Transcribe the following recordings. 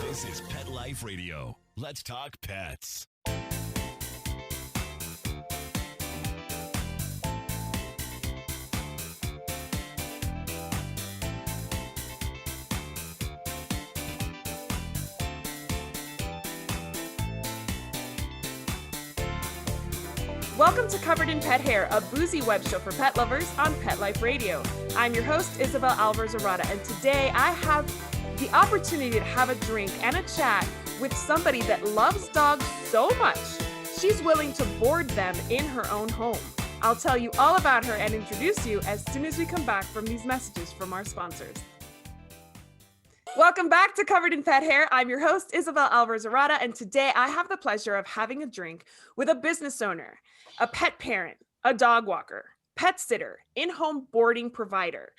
This is Pet Life Radio. Let's talk pets. Welcome to Covered in Pet Hair, a boozy web show for pet lovers on Pet Life Radio. I'm your host, Isabel Alvarez-Arrada, and today I have the opportunity to have a drink and a chat with somebody that loves dogs so much, she's willing to board them in her own home. I'll tell you all about her and introduce you as soon as we come back from these messages from our sponsors. Welcome back to Covered in Pet Hair. I'm your host, Isabel Alvarez-Arrada, and today I have the pleasure of having a drink with a business owner, a pet parent, a dog walker, pet sitter, in-home boarding provider,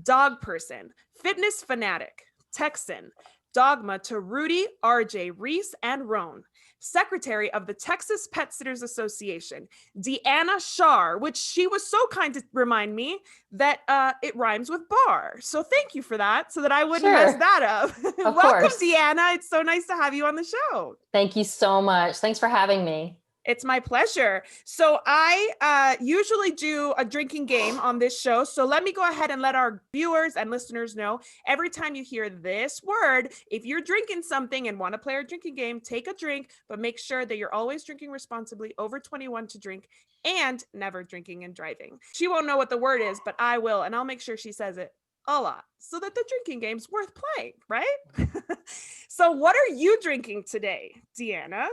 dog person, fitness fanatic, Texan, dogma to Rudy, RJ, Reese, and Roan, secretary of the Texas Pet Sitters Association, Deanna Schaar, which she was so kind to remind me that it rhymes with bar. So thank you for that, so that I wouldn't mess that up. Of Welcome, course. Deanna. It's so nice to have you on the show. Thank you so much. Thanks for having me. It's my pleasure. So I usually do a drinking game on this show. So let me go ahead and let our viewers and listeners know every time you hear this word, if you're drinking something and want to play our drinking game, take a drink, but make sure that you're always drinking responsibly, over 21 to drink, and never drinking and driving. She won't know what the word is, but I will, and I'll make sure she says it a lot so that the drinking game's worth playing, right? So what are you drinking today, Deanna?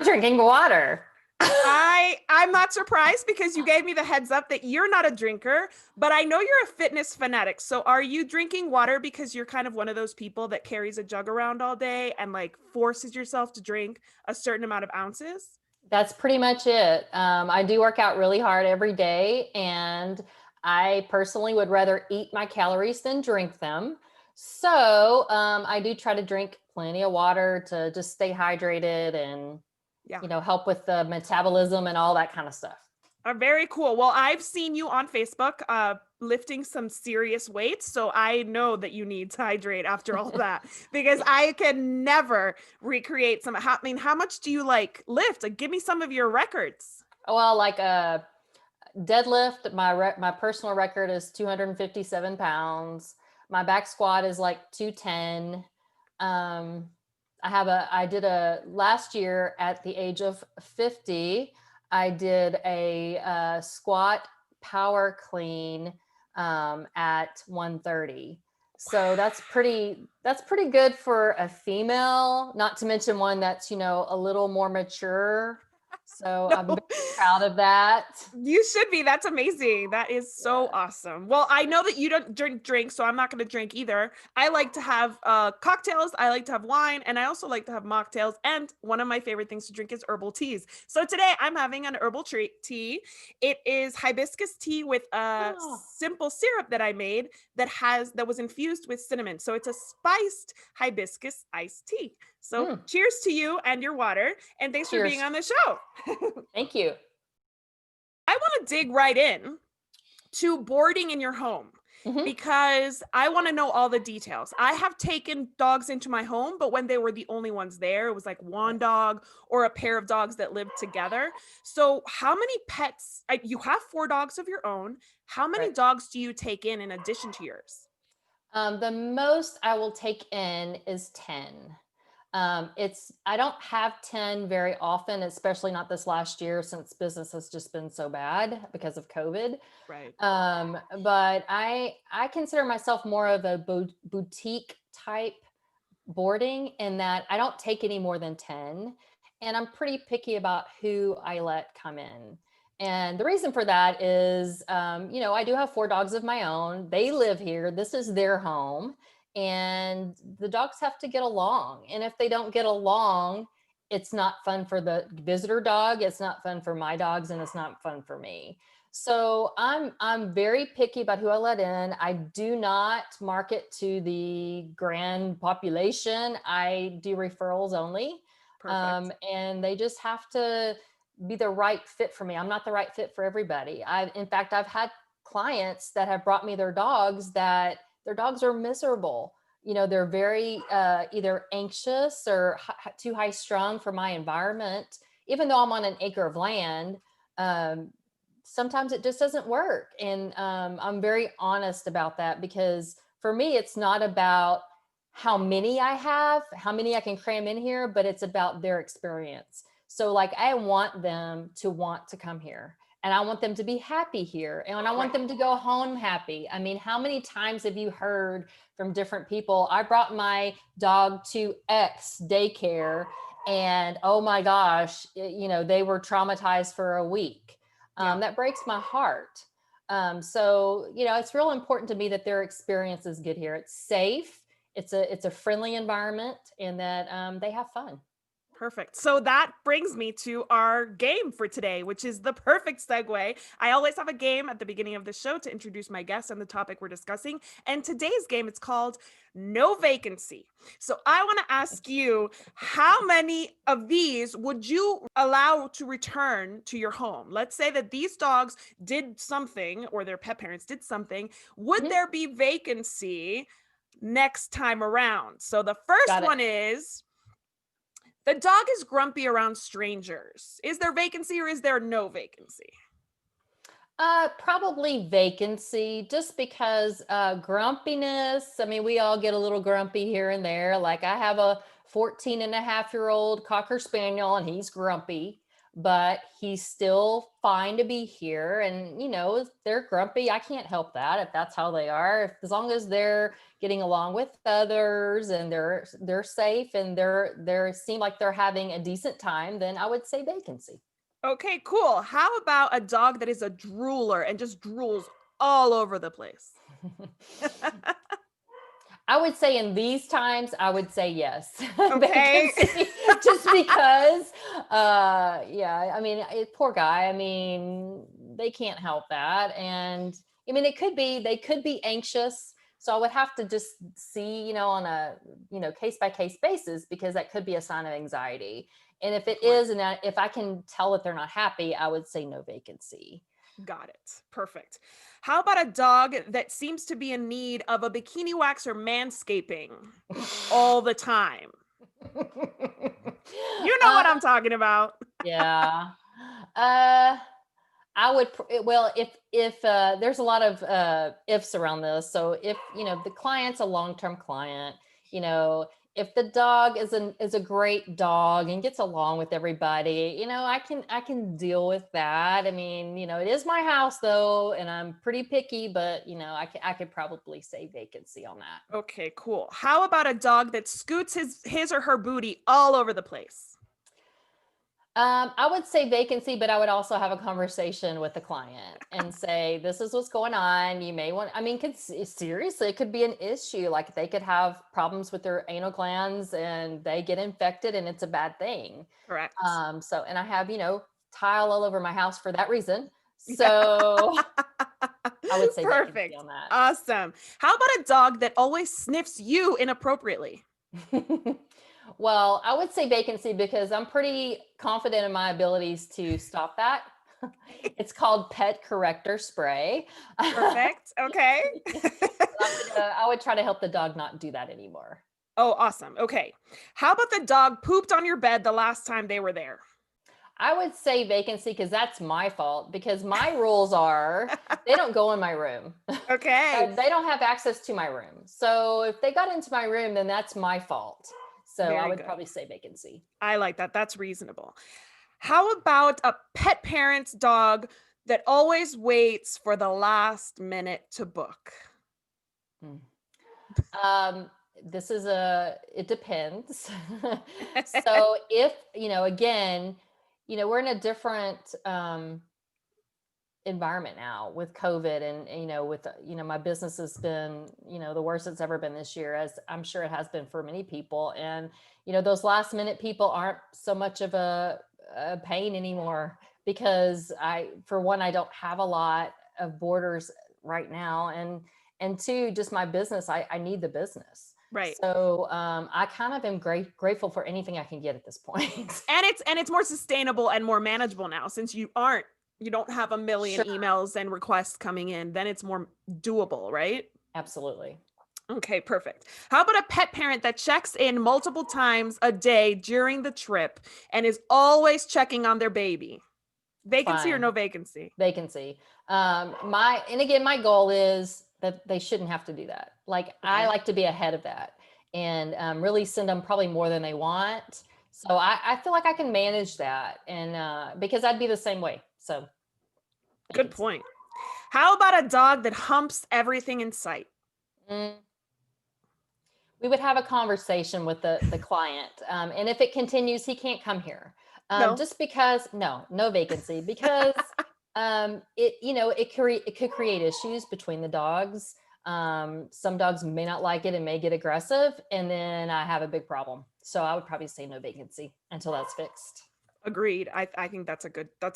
Drinking water. I'm not surprised because you gave me the heads up that you're not a drinker, but I know you're a fitness fanatic. So are you drinking water because you're kind of one of those people that carries a jug around all day and like forces yourself to drink a certain amount of ounces? That's pretty much it. I do work out really hard every day, and I personally would rather eat my calories than drink them. So I do try to drink plenty of water to just stay hydrated and help with the metabolism and all that kind of stuff. Very cool. Well, I've seen you on Facebook lifting some serious weights, so I know that you need to hydrate after all that because I can never recreate some. How much do you lift? Like, give me some of your records. Well, like a deadlift, my personal record is 257 pounds. My back squat is like 210. I did last year at the age of 50, I did a squat power clean at 130. So that's pretty good for a female, not to mention one that's, a little more mature. So I'm very proud of that. You should be. That's amazing. That is so awesome. Well, I know that you don't drink, so I'm not going to drink either. I like to have cocktails. I like to have wine, and I also like to have mocktails. And one of my favorite things to drink is herbal teas. So today I'm having an herbal tea. It is hibiscus tea with a simple syrup that I made that was infused with cinnamon. So it's a spiced hibiscus iced tea. So cheers to you and your water. And thanks for being on the show. Thank you. I want to dig right in to boarding in your home because I want to know all the details. I have taken dogs into my home, but when they were the only ones there, it was like one dog or a pair of dogs that lived together. So how many pets? You have 4 dogs of your own. How many dogs do you take in addition to yours? The most I will take in is 10. I don't have 10 very often, especially not this last year since business has just been so bad because of COVID. Right. But I consider myself more of a boutique type boarding in that I don't take any more than 10, and I'm pretty picky about who I let come in. And the reason for that is, I do have 4 dogs of my own. They live here. This is their home. And the dogs have to get along. And if they don't get along, it's not fun for the visitor dog. It's not fun for my dogs, and it's not fun for me. So I'm very picky about who I let in. I do not market to the grand population. I do referrals only. And they just have to be the right fit for me. I'm not the right fit for everybody. In fact, I've had clients that have brought me their dogs that their dogs are miserable. they're very either anxious or too high strung for my environment. Even though I'm on an acre of land, sometimes it just doesn't work. And I'm very honest about that, because for me, it's not about how many I have, how many I can cram in here, but it's about their experience. So like, I want them to want to come here, and I want them to be happy here, and I want them to go home happy. I mean, how many times have you heard from different people, I brought my dog to X daycare and oh my gosh, they were traumatized for a week. That breaks my heart. So, it's real important to me that their experience is good here. It's safe. It's a friendly environment, and that they have fun. Perfect. So that brings me to our game for today, which is the perfect segue. I always have a game at the beginning of the show to introduce my guest and the topic we're discussing. And today's game, it's called No Vacancy. So I want to ask you, how many of these would you allow to return to your home? Let's say that these dogs did something, or their pet parents did something. Would there be vacancy next time around? So the first one is, the dog is grumpy around strangers. Is there vacancy or is there no vacancy? Probably vacancy, just because grumpiness. I mean, we all get a little grumpy here and there. Like, I have a 14-and-a-half-year-old Cocker Spaniel, and he's grumpy, but he's still fine to be here. And, if they're grumpy, I can't help that if that's how they are. As long as they're getting along with others and they're safe and they seem like they're having a decent time, then I would say vacancy. Okay, cool. How about a dog that is a drooler and just drools all over the place? I would say in these times, I would say yes. Okay. Just because, I mean, poor guy. I mean, they can't help that. And I mean, they could be anxious. So I would have to just see, on a, case by case basis, because that could be a sign of anxiety. And if it is, and if I can tell that they're not happy, I would say no vacancy. Got it. Perfect. How about a dog that seems to be in need of a bikini wax or manscaping all the time? You know what I'm talking about. Yeah. I would, well, if there's a lot of ifs around this. So if, the client's a long-term client, if the dog is a great dog and gets along with everybody, I can deal with that. I mean, it is my house though, and I'm pretty picky, but I could probably say vacancy on that. Okay, cool. How about a dog that scoots his or her booty all over the place? I would say vacancy, but I would also have a conversation with the client and say, this is what's going on. You may want, I mean, seriously, it could be an issue. Like, they could have problems with their anal glands and they get infected, and it's a bad thing. Correct. And I have, tile all over my house for that reason. So I would say perfect on that. Awesome. How about a dog that always sniffs you inappropriately? Well, I would say vacancy, because I'm pretty confident in my abilities to stop that. It's called pet corrector spray. Perfect. Okay. I would try to help the dog not do that anymore. Oh, awesome. Okay. How about the dog pooped on your bed the last time they were there? I would say vacancy, because that's my fault, because my rules are they don't go in my room. Okay. They don't have access to my room. So if they got into my room, then that's my fault. So I would probably say vacancy. I like that. That's reasonable. How about a pet parent's dog that always waits for the last minute to book? It depends. So if, again, we're in a different environment now with COVID, and with my business has been the worst it's ever been this year, as I'm sure it has been for many people. And those last minute people aren't so much of a pain anymore, because for one, I don't have a lot of boarders right now, and two, just my business, I need the business. Right. So I kind of am grateful for anything I can get at this point. And it's more sustainable and more manageable now, since you don't have a million emails and requests coming in. Then it's more doable, right? Absolutely. Okay, perfect. How about a pet parent that checks in multiple times a day during the trip and is always checking on their baby? Vacancy or Fine. no vacancy? Vacancy. My goal is that they shouldn't have to do that. Like, I Okay. like to be ahead of that and really send them probably more than they want. So I feel like I can manage that, and because I'd be the same way. So Good vacancy. point. How about a dog that humps everything in sight? Mm, we would have a conversation with the client, and if it continues, he can't come here. No. Just because, no vacancy, because it could create issues between the dogs. Some dogs may not like it and may get aggressive, and then I have a big problem. So I would probably say no vacancy until that's fixed. Agreed. I think that's a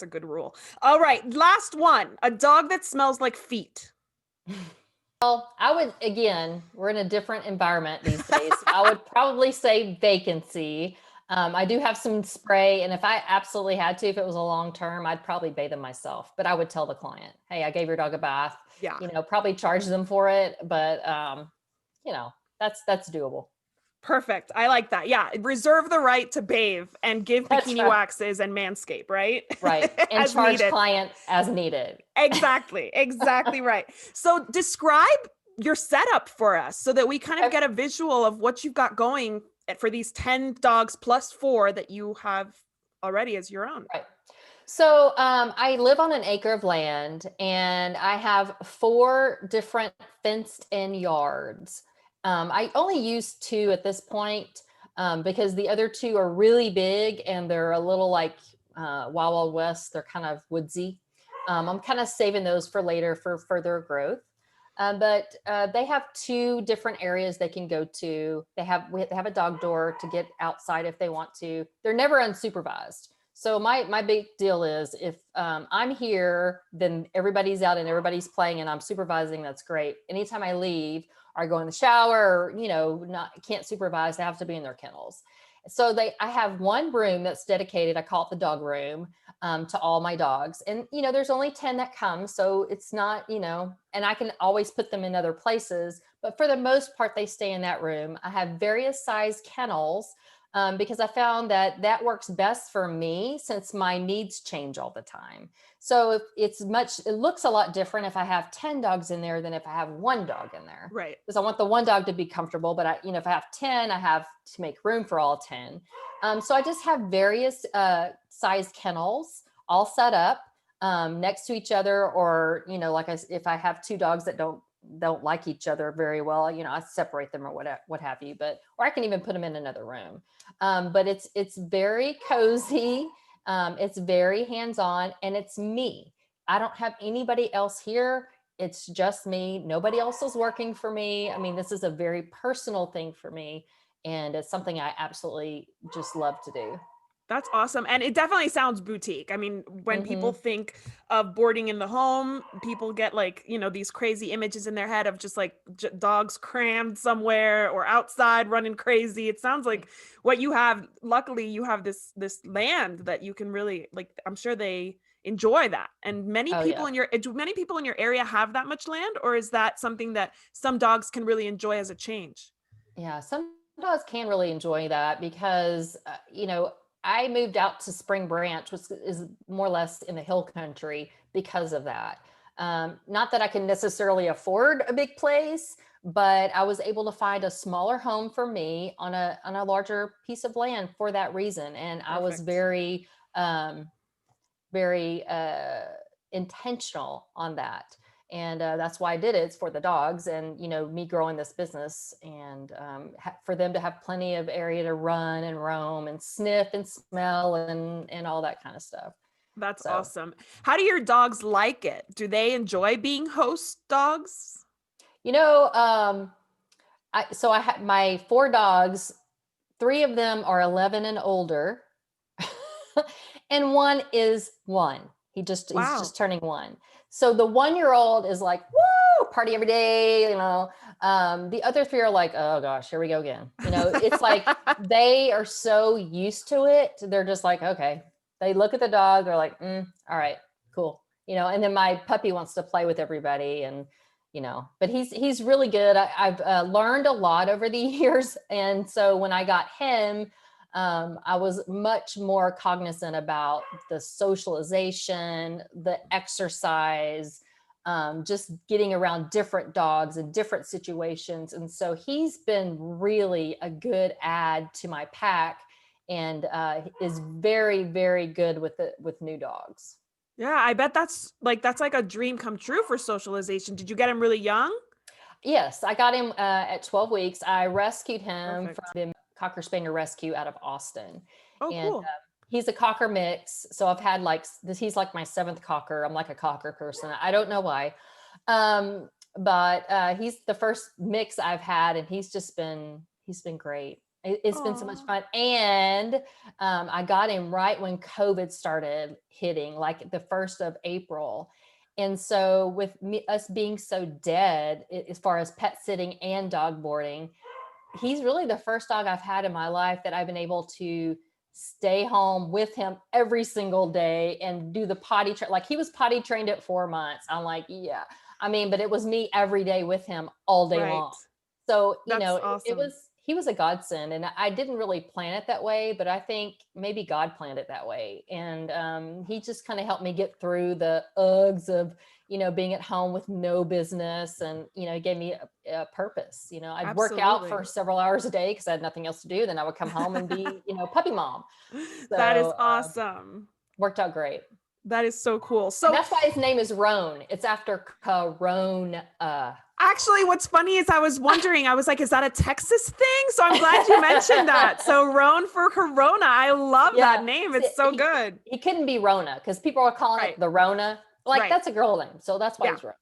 good rule. All right, last one. A dog that smells like feet. Well, I would, again, we're in a different environment these days. I would probably say vacancy. I do have some spray, and if I absolutely had to, if it was a long term, I'd probably bathe them myself. But I would tell the client, "Hey, I gave your dog a bath." Yeah. Probably charge them for it, but that's doable. Perfect. I like that. Yeah. Reserve the right to bathe and give That's bikini right. waxes and manscape, right? Right, and As charge needed. client as needed. Exactly. Exactly right. So describe your setup for us so that we kind of Okay. get a visual of what you've got going for these 10 dogs plus 4 that you have already as your own. Right. So I live on an acre of land, and I have 4 different fenced in yards. I only use 2 at this point, because the other 2 are really big and they're a little like Wild Wild West. They're kind of woodsy. I'm kind of saving those for later for further growth. But they have 2 different areas they can go to. They have a dog door to get outside if they want to. They're never unsupervised. So my big deal is, if I'm here, then everybody's out and everybody's playing and I'm supervising. That's great. Anytime I leave or I go in the shower, or, not can't supervise, they have to be in their kennels. So I have one room that's dedicated. I call it the dog room, to all my dogs. And there's only 10 that come, so it's not, and I can always put them in other places. But for the most part, they stay in that room. I have various size kennels, because I found that works best for me since my needs change all the time. So it looks a lot different if I have 10 dogs in there than if I have one dog in there. Right. Because I want the one dog to be comfortable, but if I have 10, I have to make room for all 10. So I just have various size kennels all set up next to each other, or if I have 2 dogs that don't like each other very well, I separate them or what have you. Or I can even put them in another room. But it's very cozy. It's very hands-on, and it's me. I don't have anybody else here. It's just me. Nobody else is working for me. I mean, this is a very personal thing for me, and it's something I absolutely just love to do. That's awesome. And it definitely sounds boutique. I mean, when people Hmm. think of boarding in the home, people get like, these crazy images in their head of just like dogs crammed somewhere or outside running crazy. It sounds like what you have. Luckily, you have this land that you can really, like, I'm sure they enjoy that. And many Oh people yeah. in your do many people in your area have that much land, or is that something that some dogs can really enjoy as a change? Yeah, some dogs can really enjoy that because, I moved out to Spring Branch, which is more or less in the hill country because of that. Not that I can necessarily afford a big place, but I was able to find a smaller home for me on a larger piece of land for that reason. And I was Perfect. um, very intentional on that. And that's why I did it. It's for the dogs and, me growing this business, and for them to have plenty of area to run and roam and sniff and smell and all that kind of stuff. That's So, awesome. How do your dogs like it? Do they enjoy being host dogs? you know, um, I have my 4 dogs. 3 of them are 11 and older, and one is 1. He's Wow. just turning 1. So the 1-year-old is like, woo, party every day, The other 3 are like, oh gosh, here we go again. It's like they are so used to it. They're just like, okay. They look at the dog, they're like, all right, cool. And then my puppy wants to play with everybody, and but he's really good. I've learned a lot over the years. And so when I got him, I was much more cognizant about the socialization, the exercise, just getting around different dogs in different situations. And so he's been really a good add to my pack, and is very, very good with new dogs. Yeah, I bet that's like a dream come true for socialization. Did you get him really young? Yes, I got him at 12 weeks. I rescued him Perfect. from the Cocker Spaniel Rescue out of Austin. Oh, And cool. he's a Cocker mix. So I've had he's like my seventh Cocker. I'm like a Cocker person. I don't know why. But he's the first mix I've had, and he's been great. It's been so much Aw. fun. And I got him right when COVID started hitting, like the 1st of April. And so with us being so dead as far as pet sitting and dog boarding, he's really the first dog I've had in my life that I've been able to stay home with him every single day and do the potty like he was potty trained at 4 months. I'm like, yeah, I mean, but it was me every day with him all day Right. long. So, That's it awesome. was, he was a godsend, and I didn't really plan it that way, but I think maybe God planned it that way. And he just kind of helped me get through the ugs of, being at home with no business, and, he gave me a purpose. I'd work out Absolutely. for several hours a day because I had nothing else to do. Then I would come home and be, puppy mom. That is So awesome. worked out great. That is so cool. And So that's why his name is Roan. It's after Corona. actually, what's funny is I was wondering, I was like, is that a Texas thing? So I'm glad you mentioned that. So Roan for Corona. I love that name. It's so good. He couldn't be Rona because people are calling it the Rona. Like, that's a girl name. So that's why he's Roan.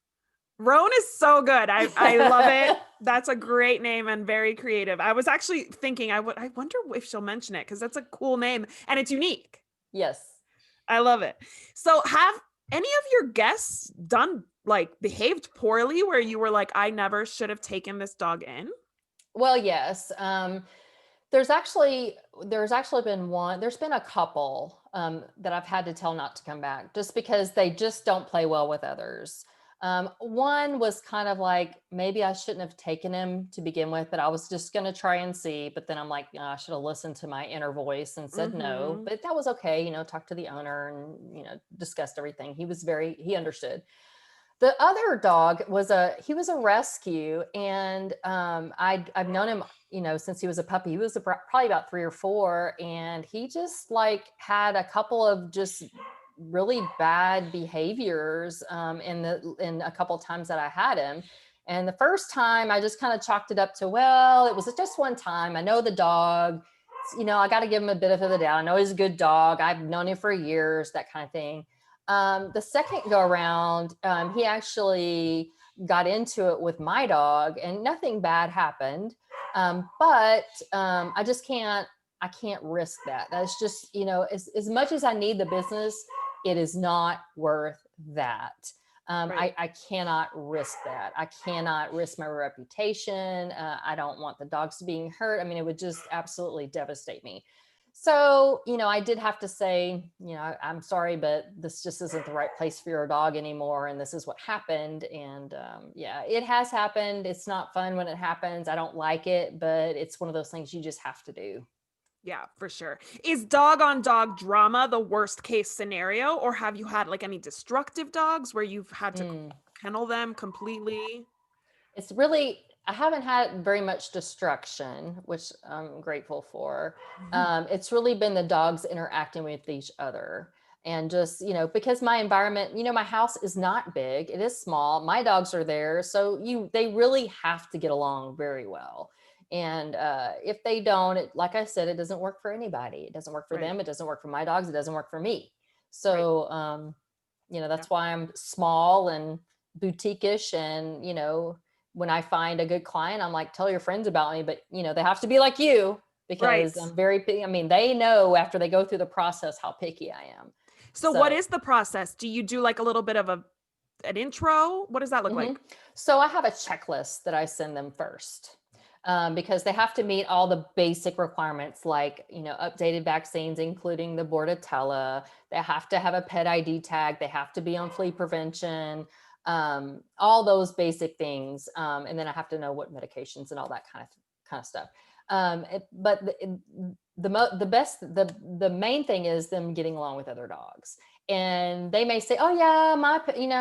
Roan is so good. I love it. That's a great name and very creative. I was actually thinking, I wonder if she'll mention it because that's a cool name and it's unique. Yes. I love it. So have any of your guests behaved poorly where you were like, I never should have taken this dog in? Well, yes. There's actually there's been a couple that I've had to tell not to come back just because they just don't play well with others. One was kind of like, maybe I shouldn't have taken him to begin with, but I was just going to try and see. But then I'm like, I should have listened to my inner voice and said no, but that was okay. Talk to the owner and, discussed everything. He understood. The other dog was a rescue, and I've known him, since he was a puppy. He was probably about 3 or 4, and he just had a couple of just really bad behaviors in a couple of times that I had him. And the first time I just kind of chalked it up to, well, it was just one time. I know the dog, I got to give him a bit of the doubt. I know he's a good dog. I've known him for years, that kind of thing. The second go around, he actually got into it with my dog, and nothing bad happened. But I can't risk that. That's just, as much as I need the business, it is not worth that. Right. I cannot risk that. I cannot risk my reputation. I don't want the dogs being hurt. I mean, it would just absolutely devastate me. So, I did have to say, I'm sorry, but this just isn't the right place for your dog anymore. And this is what happened. And it has happened. It's not fun when it happens. I don't like it, but it's one of those things you just have to do. Yeah, for sure. Is dog on dog drama the worst case scenario, or have you had any destructive dogs where you've had to kennel them completely? It's really, I haven't had very much destruction, which I'm grateful for. It's really been the dogs interacting with each other. And just, because my environment, my house is not big, it is small. My dogs are there. So they really have to get along very well. And if they don't, like I said, it doesn't work for anybody. It doesn't work for them. It doesn't work for my dogs. It doesn't work for me. So, that's why I'm small and boutique-ish. And, when I find a good client, I'm like, tell your friends about me, but they have to be like you, because I'm very picky. I mean, they know after they go through the process how picky I am. So what is the process? Do you do a little bit of an intro? What does that look like? So I have a checklist that I send them first. Because they have to meet all the basic requirements, like, updated vaccines, including the Bordetella. They have to have a pet ID tag. They have to be on flea prevention. all those basic things. And then I have to know what medications and all that kind of stuff. But the main thing is them getting along with other dogs. And they may say, oh yeah,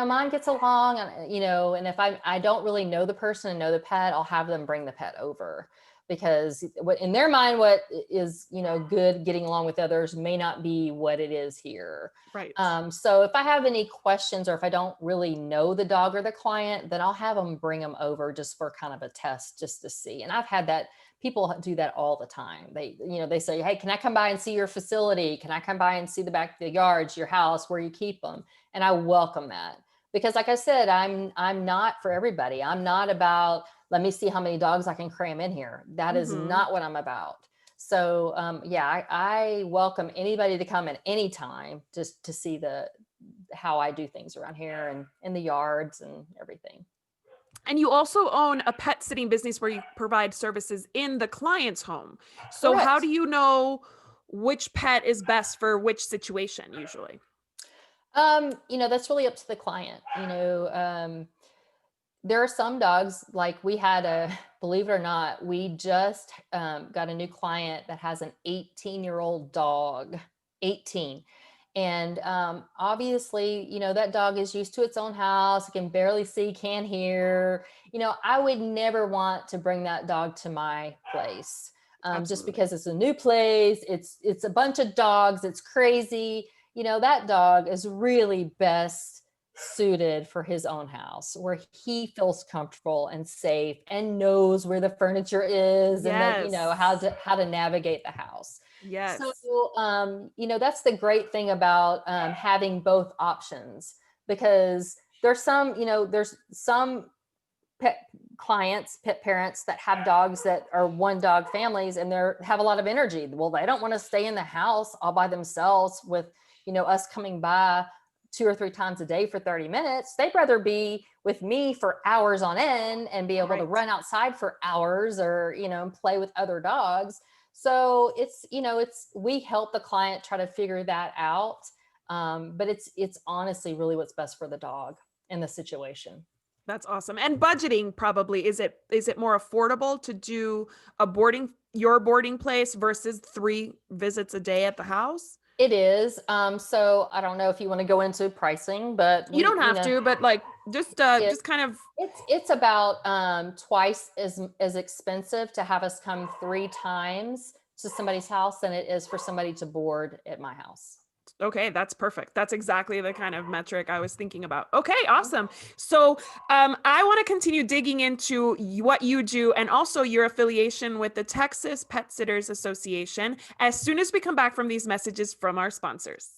mine gets along, and if I don't really know the person and know the pet, I'll have them bring the pet over, because what in their mind, what is, good getting along with others may not be what it is here. Right. So if I have any questions, or if I don't really know the dog or the client, then I'll have them bring them over just for kind of a test, just to see. And I've had that. People do that all the time. They say, hey, can I come by and see your facility? Can I come by and see the back of the yards, your house, where you keep them? And I welcome that, because like I said, I'm not for everybody. I'm not about, let me see how many dogs I can cram in here. That is not what I'm about. So I welcome anybody to come at any time, just to see how I do things around here and in the yards and everything. And you also own a pet sitting business where you provide services in the client's home. So Correct. how do you know which pet is best for which situation usually? That's really up to the client. There are some dogs, like we had believe it or not, we just got a new client that has an 18-year-old dog, 18. And obviously, that dog is used to its own house. It can barely see, can't hear. I would never want to bring that dog to my place, just because it's a new place. It's a bunch of dogs. It's crazy. That dog is really best suited for his own house, where he feels comfortable and safe and knows where the furniture is, and that how to navigate the house. Yes. So that's the great thing about having both options, because there's some pet parents that have dogs that are one dog families, and have a lot of energy. Well, they don't want to stay in the house all by themselves with us coming by 2 or 3 times a day for 30 minutes. They'd rather be with me for hours on end and be able to run outside for hours, or, play with other dogs. So we help the client try to figure that out. But it's honestly really what's best for the dog in the situation. That's awesome. And budgeting, probably, is it more affordable to do your boarding place versus 3 visits a day at the house? It is. So I don't know if you want to go into pricing, but you don't have to, but like just kind of. It's about twice as expensive to have us come 3 times to somebody's house than it is for somebody to board at my house. Okay, that's perfect. That's exactly the kind of metric I was thinking about. Okay, awesome. So I want to continue digging into what you do, and also your affiliation with the Texas Pet Sitters Association, as soon as we come back from these messages from our sponsors.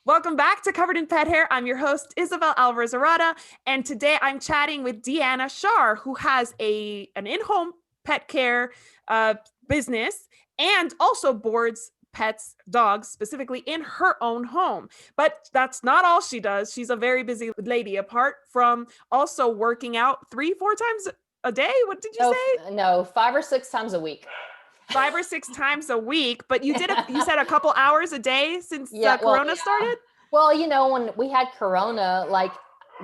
Welcome back to Covered in Pet Hair. I'm your host, Isabel Alvarez-Arada, and today I'm chatting with Deanna Schaar, who has an in-home pet care business, and also boards pets, dogs specifically, in her own home. But that's not all she does. She's a very busy lady, apart from also working out 3-4 times a day. What did you say? No, 5 or 6 times a week. 5 or 6 times a week, but you said a couple hours a day since Corona started? Well, when we had Corona, like,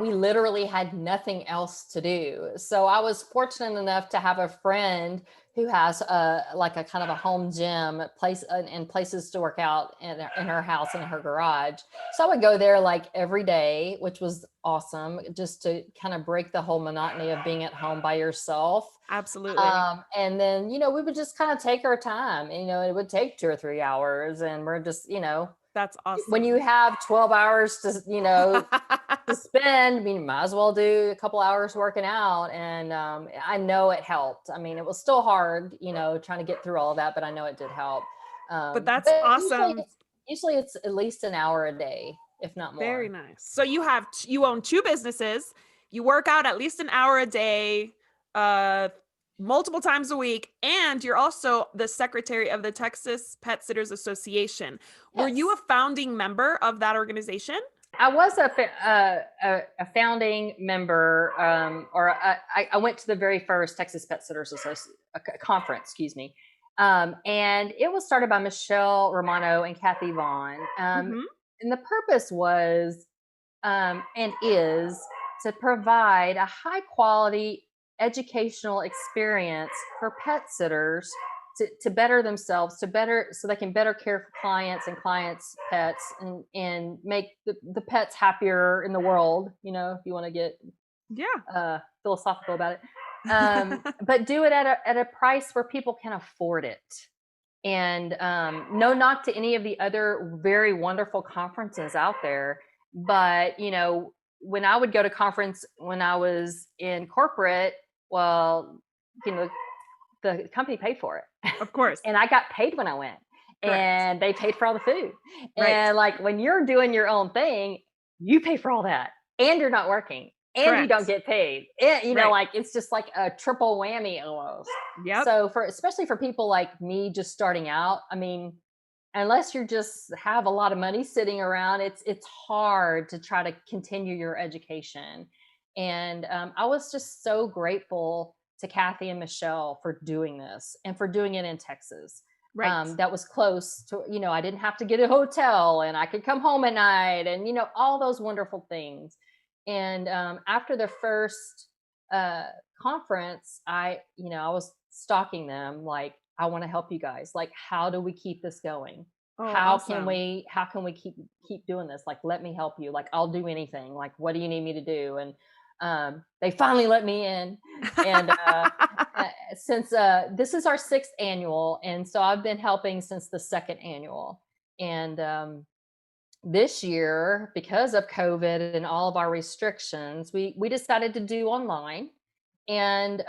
we literally had nothing else to do. So I was fortunate enough to have a friend who has a kind of a home gym place and places to work out in her house, in her garage. So I would go there like every day, which was awesome, just to kind of break the whole monotony of being at home by yourself. Absolutely. And then, we would just kind of take our time, and, it would take 2 or 3 hours, and we're just, that's awesome. When you have 12 hours to, to spend, might as well do a couple hours working out. And I know it helped. It was still hard, trying to get through all of that, but I know it did help. But that's awesome. Usually it's at least an hour a day, if not more. Very nice. So you own 2 businesses. You work out at least an hour a day, multiple times a week, and you're also the secretary of the Texas Pet Sitters Association. Yes. Were you a founding member of that organization? I was a founding member, I went to the very first Texas Pet Sitters conference, and it was started by Michelle Romano and Kathy Vaughn. And the purpose was and is to provide a high quality educational experience for pet sitters to better themselves, so they can better care for clients and clients' pets, and make the pets happier in the world, if you want to get philosophical about it. But do it at a price where people can afford it. And no knock to any of the other very wonderful conferences out there, but when I would go to conference when I was in corporate, well, the company paid for it. Of course. And I got paid when I went. Correct. And they paid for all the food. Right. And like when you're doing your own thing, you pay for all that, and you're not working, and Correct. you don't get paid. Right. Like it's just like a triple whammy almost. Yep. So especially for people like me just starting out, I mean, unless you just have a lot of money sitting around, it's hard to try to continue your education. And I was just so grateful to Kathy and Michelle for doing this, and for doing it in Texas. Right. That was close to, I didn't have to get a hotel, and I could come home at night, and, all those wonderful things. And after the first conference, I was stalking them, like, I want to help you guys. Like, how do we keep this going? Oh, how awesome. can we keep doing this? Like, let me help you. Like, I'll do anything. Like, what do you need me to do? And they finally let me in. And since this is our 6th annual, and so I've been helping since the 2nd annual. And this year, because of COVID and all of our restrictions, we decided to do online. And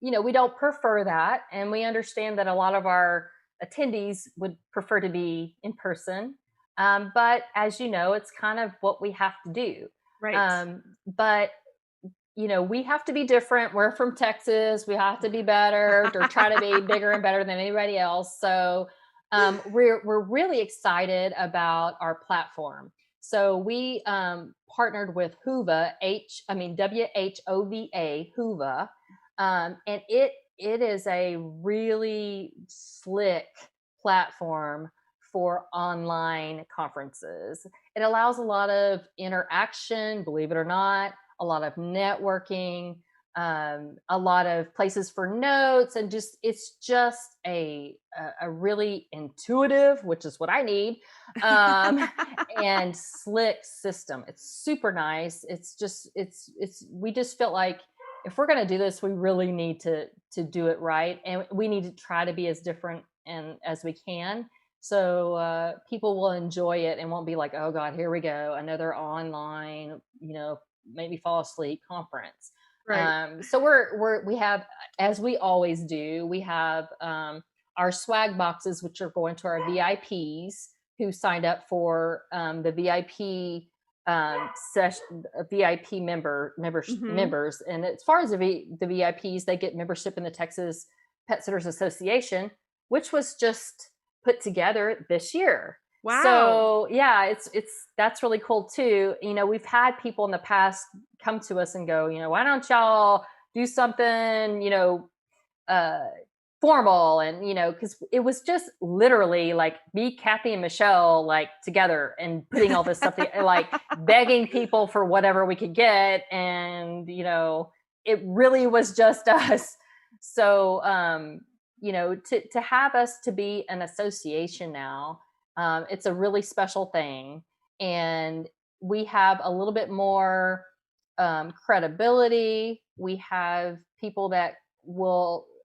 we don't prefer that, and we understand that a lot of our attendees would prefer to be in person. But as you know, it's kind of what we have to do. Right. But we have to be different. We're from Texas. We have to be better, or try to be bigger and better than anybody else. So we're really excited about our platform. So we partnered with Whova, WHOVA, Whova, and it is a really slick platform for online conferences. It allows a lot of interaction, believe it or not, a lot of networking, a lot of places for notes, and it's just a really intuitive, which is what I need, and slick system. It's super nice. We just felt like if we're going to do this, we really need to do it right, and we need to try to be as different and as we can, so people will enjoy it and won't be like, oh God, here we go, another online, make me fall asleep conference. Right. So we have, as we always do, we have our swag boxes, which are going to our VIPs who signed up for the VIP session, VIP members. And as far as the VIPs, they get membership in the Texas Pet Sitters Association, which was just put together this year. Wow. So yeah, that's really cool too. We've had people in the past come to us and go, why don't y'all do something, formal, and because it was just literally like me, Kathy, and Michelle, like together, and putting all this stuff together, like begging people for whatever we could get, and it really was just us. So to have us to be an association now, it's a really special thing, and we have a little bit more credibility. We have people that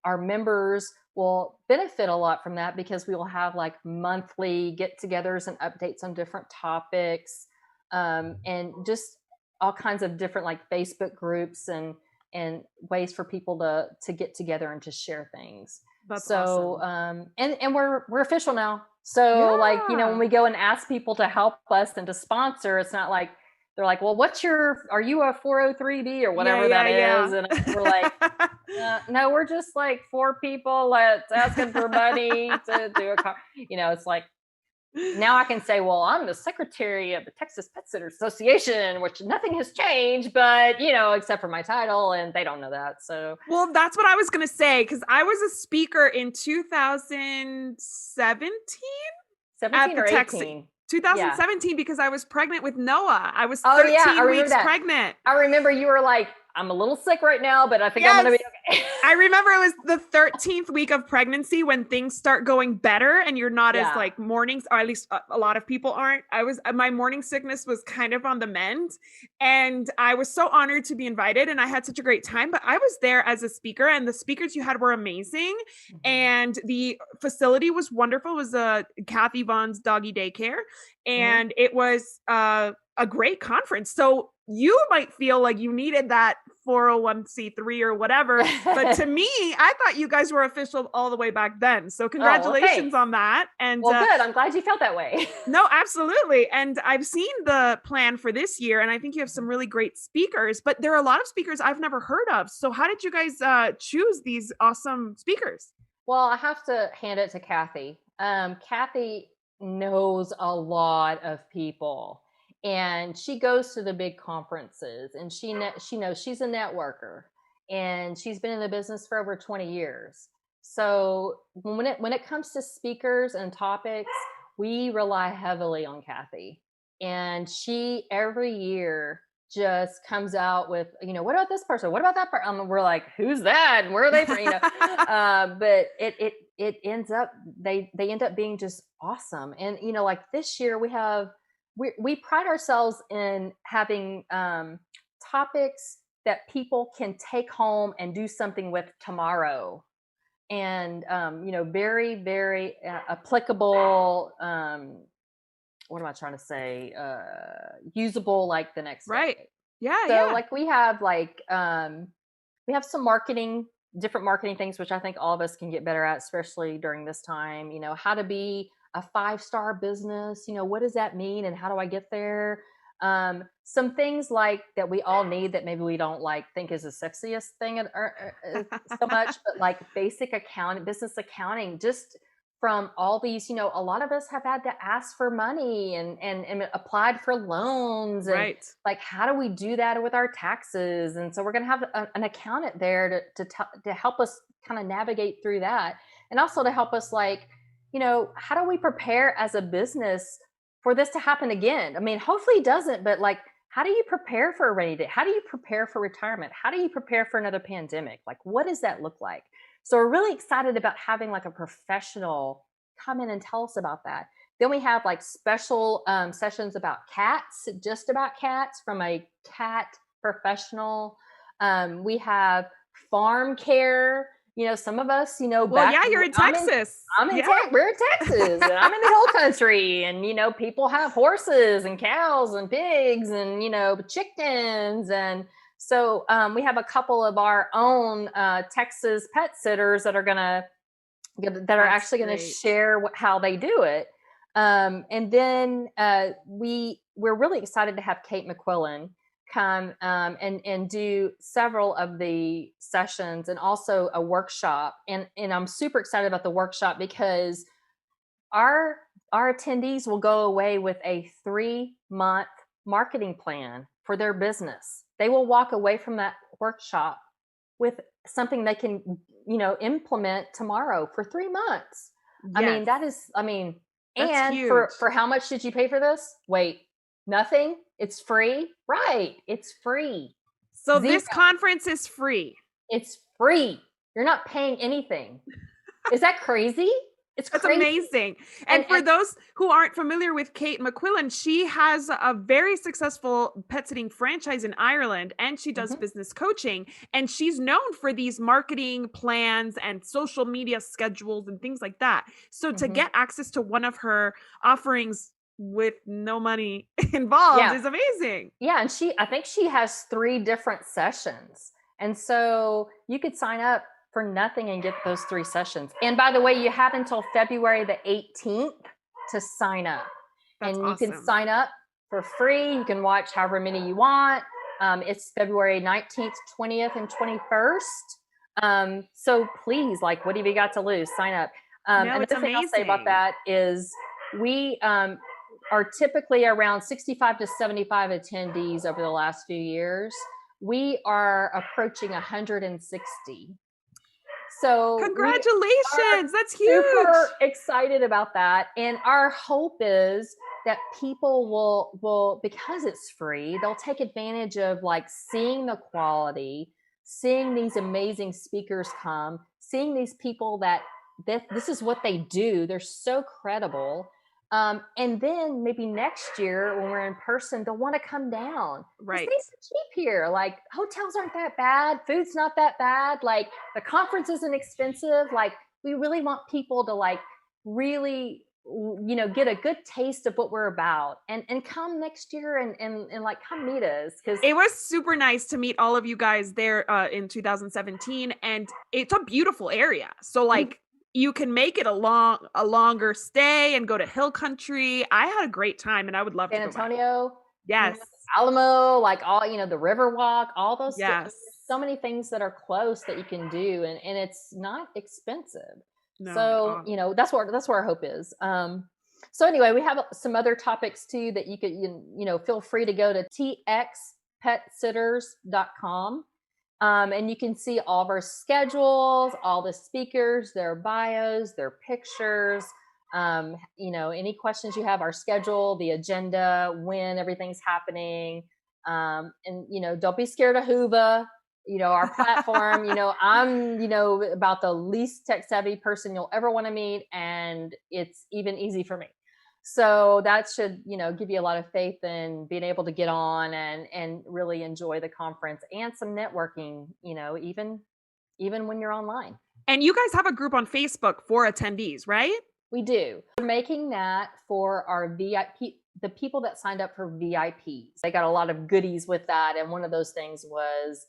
our members will benefit a lot from that, because we will have like monthly get-togethers and updates on different topics, and just all kinds of different like Facebook groups and ways for people to get together and to share things. That's so awesome. And we're official now. So like, when we go and ask people to help us and to sponsor, it's not like they're like, well, are you a 403B or whatever that is? And we're like, no, we're just like 4 people that's asking for money to do it's like, now I can say, well, I'm the secretary of the Texas Pet Sitters Association, which nothing has changed, but except for my title, and they don't know that. So, well, that's what I was going to say, because I was a speaker in 2017. 17 or 18. Yeah. 2017, because I was pregnant with Noah. I was Oh, yeah, I 13 remember weeks that. pregnant. I remember you were like, I'm a little sick right now, but I think I'm Yes. going to be okay. I remember it was the 13th week of pregnancy when things start going better and you're not as Yeah. like mornings, or at least a lot of people aren't. My morning sickness was kind of on the mend, and I was so honored to be invited, and I had such a great time. But I was there as a speaker, and the speakers you had were amazing. Mhm. And the facility was wonderful. It was Kathy Vaughn's doggy daycare, and it was a great conference. So you might feel like you needed that 401c3 or whatever, but to me, I thought you guys were official all the way back then. So congratulations on that. And well, good. I'm glad you felt that way. no, absolutely. And I've seen the plan for this year, and I think you have some really great speakers, but there are a lot of speakers I've never heard of. So how did you guys choose these awesome speakers? Well, I have to hand it to Kathy. Kathy knows a lot of people, and she goes to the big conferences, and she knows she's a networker, and she's been in the business for over 20 years. So when it comes to speakers and topics, we rely heavily on Kathy, and she every year just comes out with, what about this person? What about that person? We're like, who's that? And where are they from? But it ends up, they end up being just awesome. And, like this year we pride ourselves in having topics that people can take home and do something with tomorrow. And, very, very applicable, what am I trying to say? Usable like the next Right. day. Yeah. So yeah. like we have some different marketing things, which I think all of us can get better at, especially during this time. How to be a 5-star business. What does that mean, and how do I get there? Some things like that we all need that maybe we don't think is the sexiest thing so much, but like basic accounting, business accounting, just from all these, a lot of us have had to ask for money and applied for loans, and right. like, how do we do that with our taxes? And so we're going to have an accountant there to help us kind of navigate through that. And also to help us how do we prepare as a business for this to happen again? I mean, hopefully it doesn't, but how do you prepare for a rainy day? How do you prepare for retirement? How do you prepare for another pandemic? What does that look like? So we're really excited about having a professional come in and tell us about that. Then we have special sessions about cats, just about cats, from a cat professional. We have farm care. Some of us, well, yeah, you're in Texas. We're in Texas, and I'm in the hill country, and people have horses and cows and pigs and chickens, and so we have a couple of our own Texas pet sitters that are actually going to share how they do it. And then we're really excited to have Kate McQuillan come and do several of the sessions, and also a workshop. And I'm super excited about the workshop because our attendees will go away with a 3-month marketing plan for their business. They will walk away from that workshop with something they can, implement tomorrow for 3 months. Yes. And huge. for how much did you pay for this? Wait, nothing? It's free? Right. It's free. So this conference is free. It's free. You're not paying anything. Is that crazy? That's amazing. And for those who aren't familiar with Kate McQuillan, she has a very successful pet sitting franchise in Ireland, and she does business coaching. And she's known for these marketing plans and social media schedules and things like that. So to get access to one of her offerings with no money involved is amazing. Yeah. And I think she has 3 different sessions. And so you could sign up for nothing and get those 3 sessions. And by the way, you have until February the 18th to sign up. That's and you awesome. can sign up for free. You can watch however many you want. It's February 19th, 20th, and 21st. So please, what have you got to lose? Sign up. Another thing I'll say about that is we are typically around 65 to 75 attendees over the last few years. We are approaching 160. So congratulations. That's huge. Super excited about that. And our hope is that people will, because it's free, they'll take advantage of like seeing the quality, seeing these amazing speakers come, seeing these people that this is what they do. They're so credible. And then maybe next year when we're in person, they'll want to come down. Right. Things are cheap here. Like hotels aren't that bad. Food's not that bad. Like the conference isn't expensive. Like we really want people to like really, get a good taste of what we're about and come next year and like come meet us. Cause it was super nice to meet all of you guys there in 2017, and it's a beautiful area. So like you can make it a longer stay and go to hill country. I had a great time and I would love San to go back. Antonio, Yes. Alamo, like all, the river walk, all those Yes. so many things that are close that you can do and it's not expensive. No, so, that's where our hope is. So anyway, we have some other topics too that you could, feel free to go to txpetsitters.com. And you can see all of our schedules, all the speakers, their bios, their pictures, any questions you have, our schedule, the agenda, when everything's happening. And, don't be scared of Hoover, our platform, I'm, about the least tech savvy person you'll ever want to meet. And it's even easy for me. So that should, give you a lot of faith in being able to get on and really enjoy the conference and some networking, even when you're online. And you guys have a group on Facebook for attendees, right? We do. We're making that for our VIP, the people that signed up for VIPs. They got a lot of goodies with that. And one of those things was,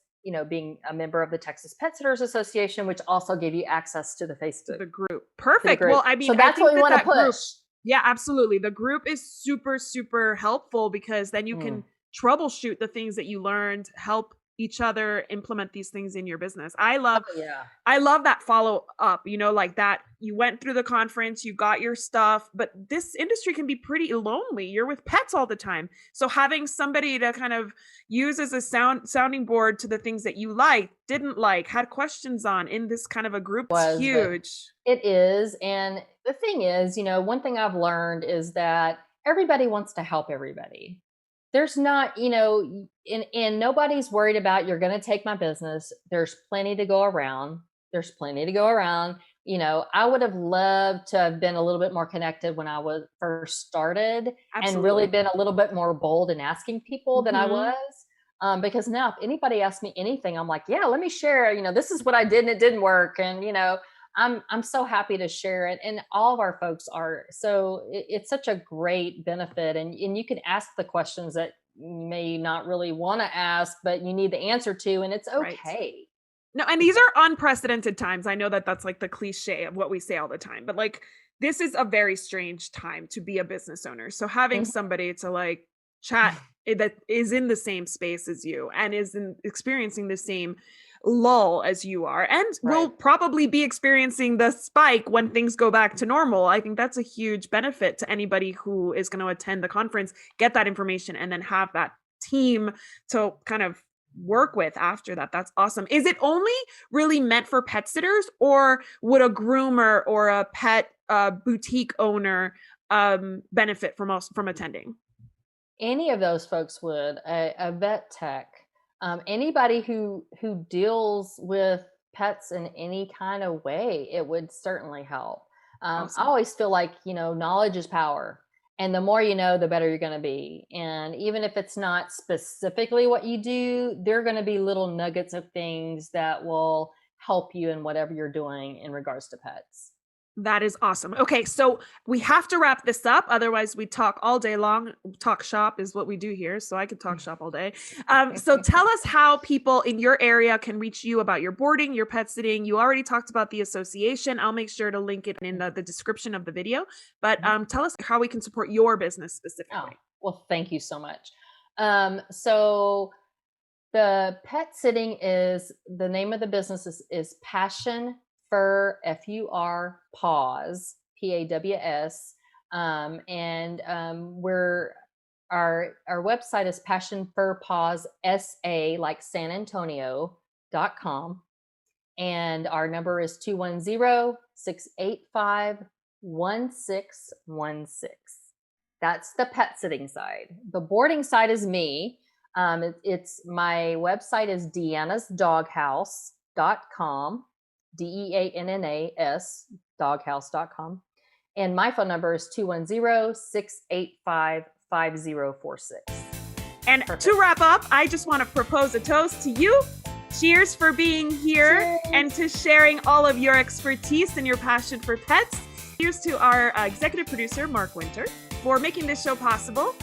being a member of the Texas Pet Sitters Association, which also gave you access to the Facebook. The group. Perfect. Well, I mean, so that's what we want to push. Group, yeah, absolutely. The group is super, super helpful because then you can troubleshoot the things that you learned, help each other implement these things in your business. I love that follow up, like that you went through the conference, you got your stuff, but this industry can be pretty lonely. You're with pets all the time. So having somebody to kind of use as a sounding board to the things that you didn't like, had questions on in this kind of a group is huge. It is. And the thing is, one thing I've learned is that everybody wants to help everybody. There's not, and nobody's worried about you're going to take my business. There's plenty to go around. I would have loved to have been a little bit more connected when I was first started. Absolutely. And really been a little bit more bold in asking people than I was. Because now if anybody asks me anything, I'm like, yeah, let me share, this is what I did and it didn't work. And, I'm so happy to share it. And all of our folks are. So it's such a great benefit. And you can ask the questions that you may not really want to ask, but you need the answer to, and it's okay. Right. No, and these are unprecedented times. I know that that's like the cliche of what we say all the time, but like, this is a very strange time to be a business owner. So having somebody to like chat that is in the same space as you and is experiencing the same lull as you are and will probably be experiencing the spike when things go back to normal. I think that's a huge benefit to anybody who is going to attend the conference, get that information, and then have that team to kind of work with after that. That's awesome. Is it only really meant for pet sitters, or would a groomer or a pet boutique owner benefit from attending? Any of those folks would. A vet tech, anybody who deals with pets in any kind of way, it would certainly help. Awesome. I always feel like, knowledge is power. And the more you know, the better you're going to be. And even if it's not specifically what you do, there are going to be little nuggets of things that will help you in whatever you're doing in regards to pets. That is awesome. Okay, so we have to wrap this up. Otherwise, we talk all day long. Talk shop is what we do here. So I could talk shop all day. So tell us how people in your area can reach you about your boarding, your pet sitting. You already talked about the association. I'll make sure to link it in the description of the video. But tell us how we can support your business specifically. Well, thank you so much. So the pet sitting is, the name of the business is Passion Fur, FUR, Paws, PAWS. And our website is Passion Fur Paws SA, like San Antonio.com. And our number is 210-685-1616. That's the pet sitting side. The boarding side is me. It's my website is deannasdoghouse.com, DEANNAS, doghouse.com. And my phone number is 210-685-5046. And to wrap up, I just want to propose a toast to you. Cheers for being here. Cheers. And to sharing all of your expertise and your passion for pets. Cheers to our executive producer, Mark Winter, for making this show possible.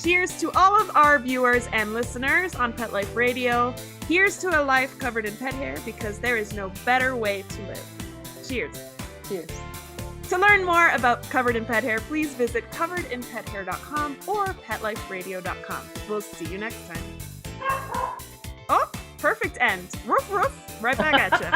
Cheers to all of our viewers and listeners on Pet Life Radio. Here's to a life covered in pet hair, because there is no better way to live. Cheers. Cheers. To learn more about Covered in Pet Hair, please visit coveredinpethair.com or petliferadio.com. We'll see you next time. Oh, perfect end. Roof, roof. Right back at you.